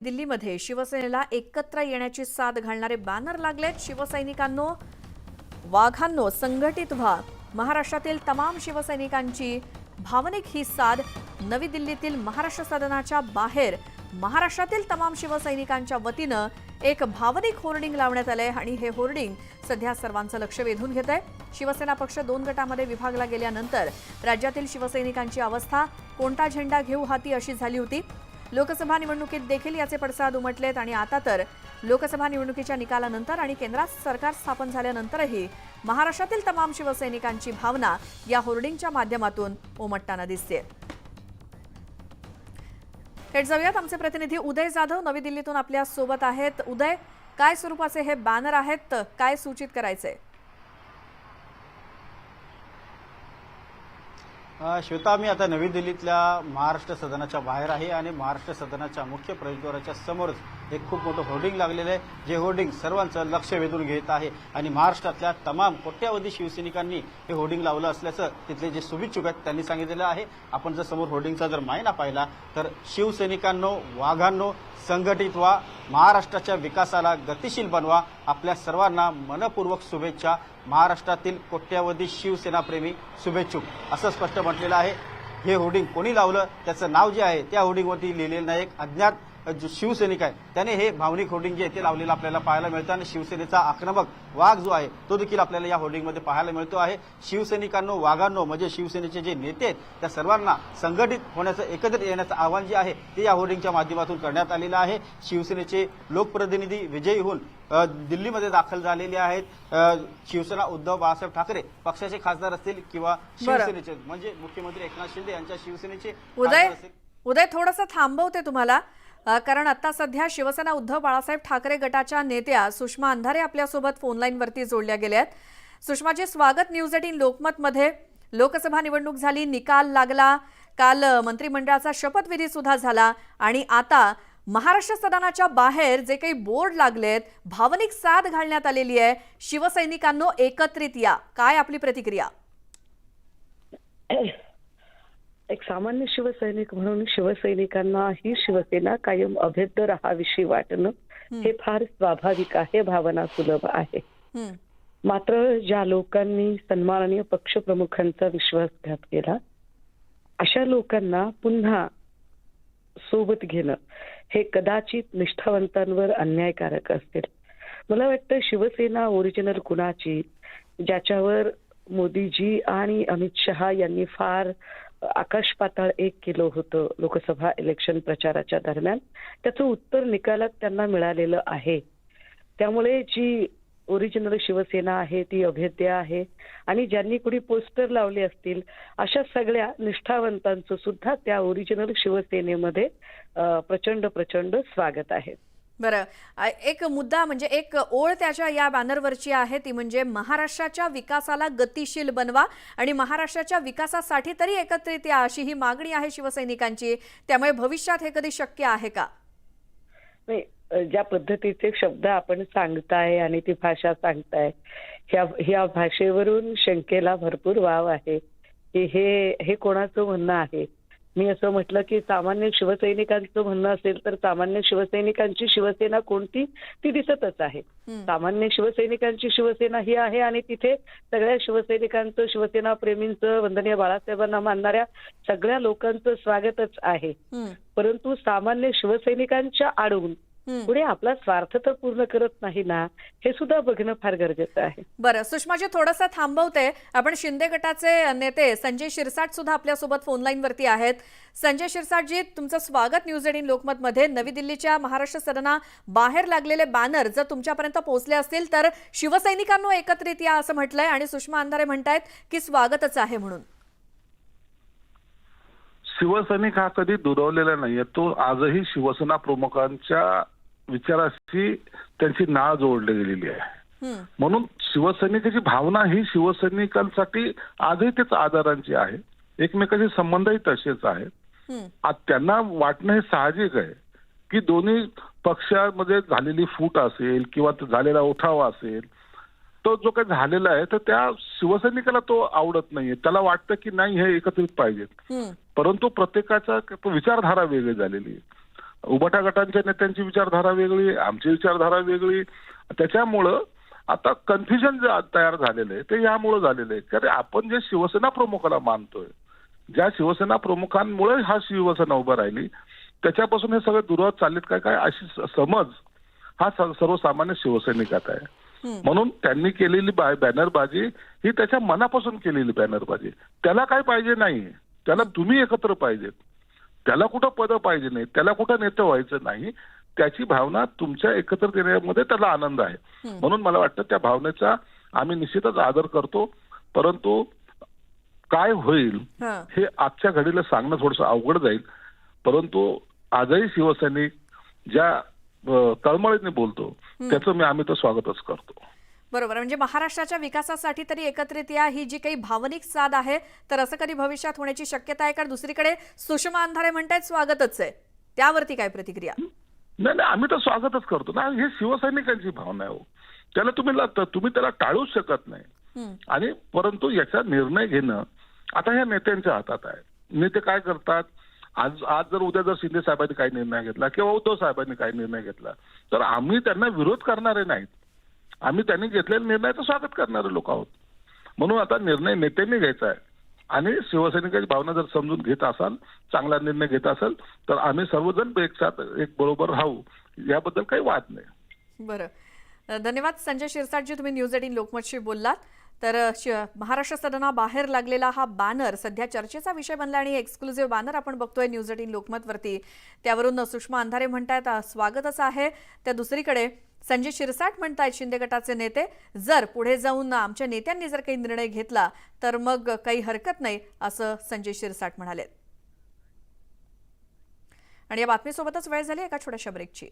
दिल्लीमध्ये शिवसेनेला एकत्र येण्याची साथ घालणारे बॅनर लागलेत। शिवसैनिकांनो, वाघांनो, संघटित व्हा। महाराष्ट्रातील तमाम शिवसैनिकांची भावनिक ही साथ। नवी दिल्लीतील महाराष्ट्र सदनाच्या बाहेर महाराष्ट्रातील तमाम शिवसैनिकांच्या वतीनं एक भावनिक होर्डिंग लावण्यात आले आणि हे होर्डिंग सध्या सर्वांचं लक्ष वेधून घेत आहे। शिवसेना पक्ष 2 गटामध्ये विभागला गेल्यानंतर राज्यातील शिवसैनिकांची अवस्था कोणता झेंडा घेऊ हाती अशी झाली होती। लोकसभा निवडणुकीत देखील याचे पडसाद उमटलेत आणि आता तर लोकसभा निवडणुकीच्या निकालानंतर आणि केंद्रात सरकार स्थापन झाल्यानंतरही महाराष्ट्रातील तमाम शिवसैनिकांची भावना या होर्डिंगच्या माध्यमातून उमटताना दिसते। थेट जाऊयात, आमचे प्रतिनिधी उदय जाधव नवी दिल्लीतून आपल्या सोबत आहेत। उदय, काय स्वरूपाचे हे बॅनर आहेत, काय सूचित करायचे? श्वेता, मी आता नवी दिल्लीतल्या महाराष्ट्र सदनाच्या बाहेर आहे आणि महाराष्ट्र सदनाच्या मुख्य प्रवेशद्वाराच्या समोरच एक खूप मोठं होर्डिंग लागलेलं आहे, जे होर्डिंग सर्वांचं लक्ष वेधून घेत आहे आणि महाराष्ट्रातल्या तमाम कोट्यावधी शिवसैनिकांनी हे होर्डिंग लावलं असल्याचं तिथले जे शुभेच्छुक आहेत त्यांनी सांगितलेलं आहे। आपण जर समोर होर्डिंगचा जर मायना पाहिला तर शिवसैनिकांनो, वाघांनो, संघटित व्हा, महाराष्ट्राच्या विकासाला गतिशील बनवा, आपल्या सर्वांना मनपूर्वक शुभेच्छा, महाराष्ट्रातील कोट्यावधी शिवसेनाप्रेमी शुभेच्छुक असं स्पष्ट म्हटलेलं आहे। हे होर्डिंग कोणी लावलं, त्याचं नाव जे आहे त्या होर्डिंगवरती लिहिलेलं नाही। एक अज्ञात जो शिवसैनिक आहे त्याने हे भावनिक होर्डिंग जे ते लावलेलं आपल्याला पाहायला मिळतं आणि शिवसेनेचा आक्रमक वाघ जो आहे तो देखील आपल्याला या होर्डिंगमध्ये पाहायला मिळतो आहे। शिवसैनिकांनो, वाघांनो म्हणजे शिवसेनेचे जे नेते आहेत त्या सर्वांना संघटित होण्याचं, एकत्रित येण्याचं आवाहन जे आहे ते या होर्डिंगच्या माध्यमातून करण्यात आलेलं आहे। शिवसेनेचे लोकप्रतिनिधी विजयी होऊन दिल्लीमध्ये दाखल झालेले आहेत। शिवसेना उद्धव बाळासाहेब ठाकरे पक्षाचे खासदार असतील किंवा शिवसेनेचे म्हणजे मुख्यमंत्री एकनाथ शिंदे यांच्या शिवसेनेचे उदय थोडंसं थांबवते तुम्हाला, कारण आता सध्या शिवसेना उद्धव बाळासाहेब ठाकरे गटाच्या नेत्या सुषमा अंधारे आपल्यासोबत फोनलाईनवरती जोडल्या गेल्यात। सुषमाजी, स्वागत न्यूज 18 लोकमत मध्ये। लोकसभा निवडणूक झाली, निकाल लागला, काल मंत्रिमंडळाचा शपथविधी सुद्धा झाला आणि आता महाराष्ट्र सदनाच्या बाहेर जे काही बोर्ड लागलेत, भावनिक साथ घालण्यात आलेली आहे। शिवसैनिकांनो, एकत्रित या, काय आपली प्रतिक्रिया? एक सामान्य शिवसैनिक म्हणून शिवसैनिकांना ही शिवसेना कायम अभेद्य राहावीशी वाटणं हे फार स्वाभाविक आहे, भावना सुलभ आहे। मात्र ज्या लोकांनी सन्माननीय पक्षप्रमुखांचा विश्वासघात केला अशा लोकांना पुन्हा सोबत घेणं हे कदाचित निष्ठावंतांवर अन्यायकारक असेल। मला वाटतं शिवसेना ओरिजिनल कुणाची, ज्याच्यावर मोदीजी आणि अमित शहा यांनी फार आकाश पाताळ एक केलं होतं लोकसभा इलेक्शन प्रचाराच्या दरम्यान, त्याचं उत्तर निकालात त्यांना मिळालेलं आहे। त्यामुळे जी ओरिजिनल शिवसेना आहे ती अभेद्य आहे आणि ज्यांनी कुणी पोस्टर लावले असतील अशा सगळ्या निष्ठावंतांचं सुद्धा त्या ओरिजिनल शिवसेनेमध्ये प्रचंड प्रचंड स्वागत आहे। बरं, एक मुद्दा म्हणजे एक ओळ त्याच्या या बॅनरवरची आहे, ती म्हणजे महाराष्ट्राच्या विकासाला गतिशील बनवा आणि महाराष्ट्राच्या विकासासाठी तरी एकत्रित या, अशी ही मागणी आहे शिवसैनिकांची। त्यामुळे भविष्यात हे कधी शक्य आहे का? नाही, ज्या पद्धतीचे शब्द आपण सांगताय आणि ती भाषा सांगताय, ह्या भाषेवरून शंकेला भरपूर वाव आहे की हे कोणाचं म्हणणं आहे। मी असं म्हटलं की सामान्य शिवसैनिकांचं म्हणणं असेल तर सामान्य शिवसैनिकांची शिवसेना कोणती ती दिसतच आहे। सामान्य शिवसैनिकांची शिवसेना ही आहे आणि तिथे सगळ्या शिवसैनिकांचं, शिवसेना प्रेमींचं, वंदनीय बाळासाहेबांना मानणाऱ्या सगळ्या लोकांचं स्वागतच आहे। परंतु सामान्य शिवसैनिकांच्या आडून पुढे आपला स्वार्थ तर पूर्ण करत नाही ना, हे सुद्धा बघणं फार गरजेचं आहे। बरं सुषमाजी, थोडंसं थांबवते, आपण शिंदे गटाचे नेते संजय शिरसाट सुद्धा आपल्यासोबत फोनलाईनवरती आहेत। संजय शिरसाटजी, तुमचं स्वागत न्यूज 18 लोकमत मध्ये। नवी दिल्लीच्या महाराष्ट्र सदना बाहेर लागलेले बॅनर जर तुमच्यापर्यंत पोहोचले असतील तर शिवसैनिकांनो एकत्रित या असं म्हटलंय आणि सुषमा अंधारे म्हणतायत की स्वागतच आहे म्हणून। शिवसैनिक हा कधी दुरावलेला नाहीये, तो आजही शिवसेना प्रमुखांच्या विचाराशी त्यांची नाळ जोडली गेलेली आहे। म्हणून शिवसैनिकाची भावना ही शिवसैनिकांसाठी आजही तेच आदरांची आहे, एकमेकांचे संबंधही तसेच आहेत। त्यांना वाटणं हे साहजिक आहे की दोन्ही पक्षामध्ये झालेली फूट असेल किंवा झालेला उठावा असेल, तो जो काही झालेला आहे तर त्या शिवसैनिकाला तो आवडत नाहीये, त्याला वाटतं की नाही हे एकत्रित पाहिजेत। परंतु प्रत्येकाचा विचारधारा वेगळी झालेली आहे। उबाटा गटांच्या नेत्यांची विचारधारा वेगळी, आमची विचारधारा वेगळी. त्याच्यामुळं आता कन्फ्युजन जे तयार झालेलं आहे ते यामुळे झालेलं आहे. कारण आपण जे शिवसेना प्रमुखाला मानतोय, ज्या शिवसेना प्रमुखांमुळे हा शिवसेना उभा राहिली, त्याच्यापासून हे सगळे दुरावत चाललेत काय काय अशी समज हा सर्वसामान्य शिवसैनिकात आहे. म्हणून त्यांनी केलेली बॅनरबाजी ही त्याच्या मनापासून केलेली बॅनरबाजी. त्याला काय पाहिजे नाही, त्याला तुम्ही एकत्र पाहिजेत, त्याला कुठं पद पाहिजे नाही, त्याला कुठं नेते व्हायचं नाही. त्याची भावना तुमच्या एकत्र येण्यामध्ये त्याला आनंद आहे. म्हणून मला वाटतं त्या भावनेचा आम्ही निश्चितच आदर करतो. परंतु काय होईल हे आजच्या घडीला सांगणं थोडंसं अवघड जाईल. परंतु आजही शिवसैनिक ज्या तळमळीने बोलतो त्याचं आम्ही तर स्वागतच करतो. बरोबर. म्हणजे महाराष्ट्राच्या विकासासाठी तरी एकत्रित या ही जी काही भावनिक साध आहे, तर असं कधी भविष्यात होण्याची शक्यता आहे का? दुसरीकडे सुषमा अंधारे म्हणतायत स्वागतच आहे, त्यावरती काय प्रतिक्रिया? नाही, आम्ही तर स्वागतच करतो ना. हे शिवसैनिकांची भावना आहे. त्याला तुम्ही त्याला टाळूच शकत नाही. आणि परंतु याचा निर्णय घेणं आता ह्या नेत्यांच्या हातात आहे. नेते काय करतात, आज जर उद्या जर शिंदे साहेबांनी काही निर्णय घेतला किंवा उद्धव साहेबांनी काही निर्णय घेतला तर आम्ही त्यांना विरोध करणारे नाहीत. आम्ही त्यांनी घेतलेल्या निर्णयाचं स्वागत करणारे लोक आहोत. म्हणून आता निर्णय नेत्यांनी घ्यायचा आहे. आणि शिवसैनिकांची भावना जर समजून घेत असाल, चांगला निर्णय घेत असेल तर आम्ही सर्वजण एक बरोबर राहू, याबद्दल काही वाद नाही. बरं, धन्यवाद संजय शिरसाटजी, तुम्ही न्यूज 18 लोकमतशी बोललात. तर महाराष्ट्र सदनाबाहेर लागलेला हा बॅनर सध्या चर्चेचा विषय बनला आणि एक्सक्लुझिव्ह बॅनर आपण बघतोय न्यूज 18 लोकमतवरती. त्यावरून सुषमा अंधारे म्हणतायत स्वागतच आहे, त्या दुसरीकडे संजय शिरसाट म्हणतायत शिंदे गटाचे नेते, जर पुढे जाऊन आमच्या नेत्यांनी जर काही निर्णय घेतला तर मग काही हरकत नाही असं संजय शिरसाट म्हणाले. आणि या बातमीसोबतच वेळ झाली एका छोट्याशा ब्रेकची.